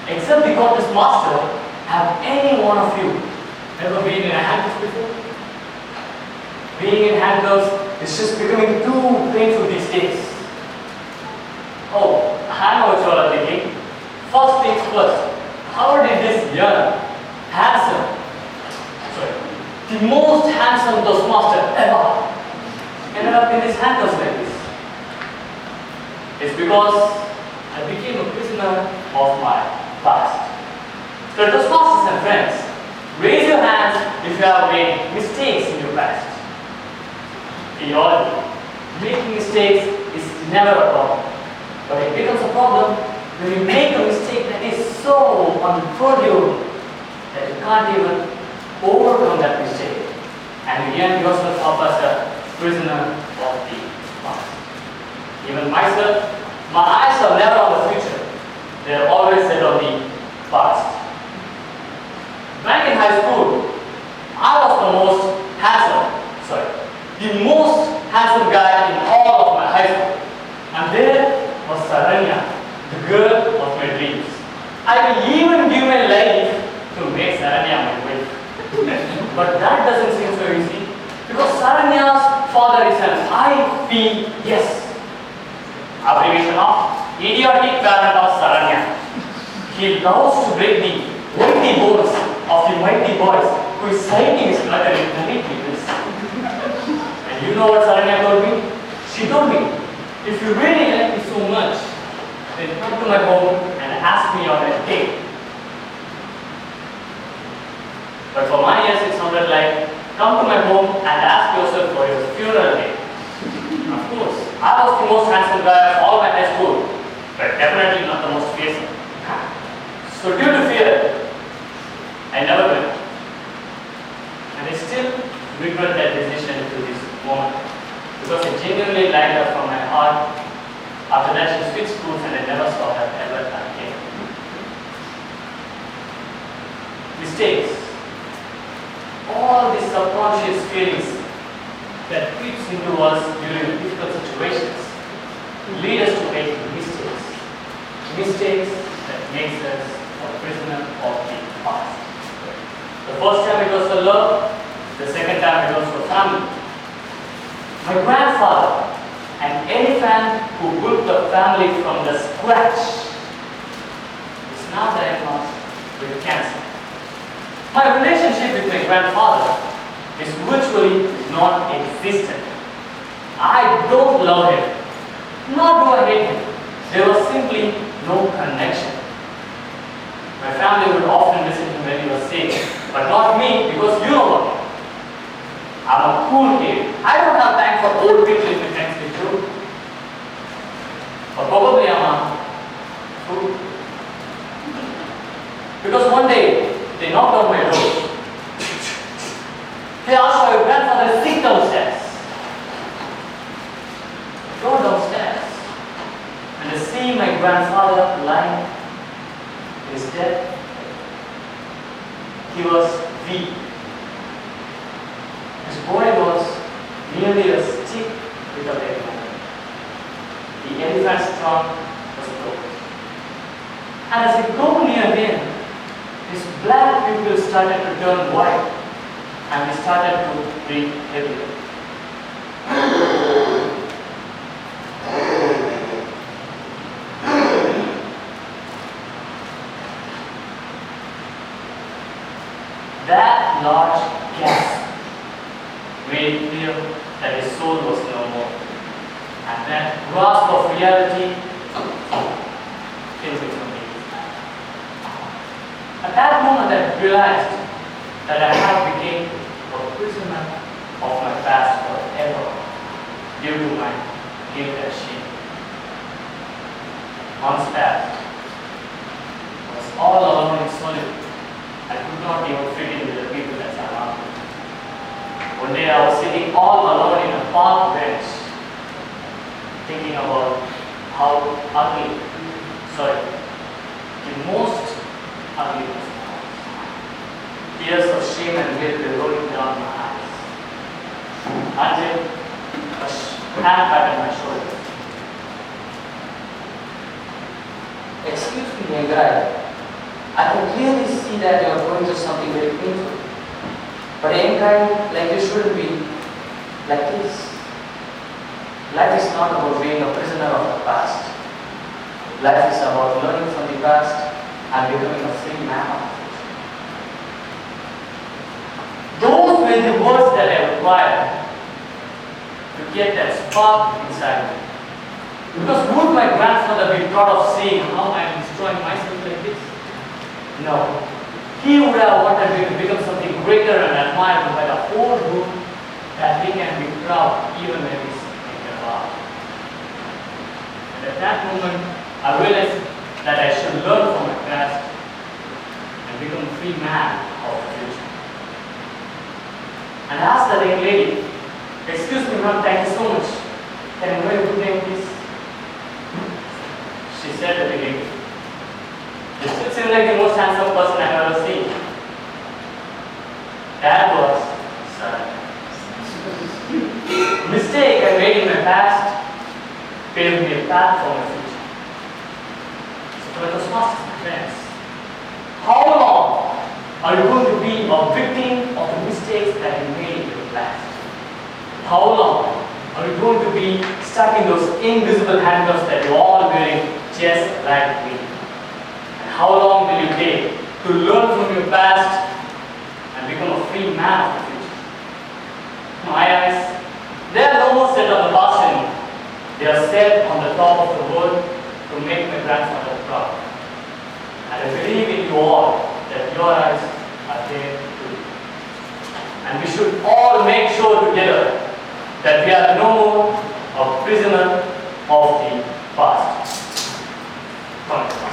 Except because this master, have any one of you ever been in a handcuffs before? Being in handcuffs is just becoming too painful these days. Oh, I know what you all are thinking. First things first, how did this young, the most handsome Toastmaster ever ended up in these handcuffs like this? It's because I became a prisoner of my past. So Toastmasters and friends, raise your hands if you have made mistakes in your past. We all do. Making mistakes is never a problem. But it becomes a problem when you make a mistake that is so unforgivable that you can't even overcome that mistake. And you end yourself up as a prisoner of the past. Even myself, my eyes are never on the future. They are always set on the past. Back in high school, I was the most handsome guy in all of my high school. And there was Saranya, the girl of my dreams. I will even give my life to make Saranya my wife. But that doesn't seem so easy because Saranya's father is an IPS, abbreviation of idiotic parent of Saranya. He loves to break the mighty bones of the mighty boys whose sighting is fluttering completely. And you know what Saranya told me? She told me, if you really like me so much, then come to my home and ask me on a date. But for my ears it sounded like, come to my home and ask yourself for your funeral date. Of course, I was the most handsome guy of all my high school, but definitely not the most fearsome. So due to fear, I never went. And I still regret that decision to this moment. Because it genuinely lighted up from my heart. After that she switched schools and I never saw her ever again. Mistakes. All these subconscious feelings that creeps into us during difficult situations lead us to make mistakes. Mistakes that makes us a prisoner of the past. The first time it was for love, the second time it was for family. My grandfather, an elephant who built the family from the scratch, is now diagnosed with cancer. My relationship with my grandfather is virtually non-existent. I don't love him, nor do I hate him. There was simply no connection. My family would often visit him when he was sick, but not me because you know what? I'm a cool kid. I don't have time for old people if it makes me true. Or probably I'm a fool. Because one day, they knocked on my door. They asked for your grandfather is sick downstairs. Go downstairs. And I see my grandfather lying in his death. He was weak. His body was nearly a stick with a leg bone. The elephant's trunk was broken. And as I go near him, his black pupils started to turn white and he started to breathe heavily. That large gasp made it clear that his soul was no more. And that grasp of reality came with me. At that moment I realized that I had become a prisoner of my past forever due to my guilt and shame. Months passed. I was all alone in solitude. I could not even fit in with the people that surrounded me. One day I was sitting all alone in a park bench, thinking about how ugly, the most ugly was. Tears of shame and guilt were rolling down my eyes. Until a hand patted my shoulder. Excuse me, young guy. I can clearly see that you are going through something very painful. But anytime, like you shouldn't be like this. Life is not about being a prisoner of the past. Life is about learning from the past and becoming a free man of the future. Those were the words that I required to get that spark inside me. Because would my grandfather be proud of seeing how I am destroying myself like this? No. He would have wanted me to become something greater and admired by the whole group, that he can be proud even when he's in the heart. And at that moment, I realized that I should learn from my past and become a free man of the future. And I asked the young lady, "Excuse me, ma'am, thank you so much. Can I know your good name, please?" She said at the beginning, "You still seem like the most handsome person I've ever seen." That was sudden. Mistake I made in my past paved me a path for my future. So let us ask my friends, how long are you going to be a victim of the mistakes that you made in your past? How long are you going to be stuck in those invisible handcuffs that you're all wearing just like me? And how long will you take to learn from your past and become a free man of the future? My eyes, they are no more set on the past anymore. They are set on the top of the world to make my grandfather proud. And I believe in you all that your eyes are there too. And we should all make sure together that we are no more a prisoner of the past. Come on.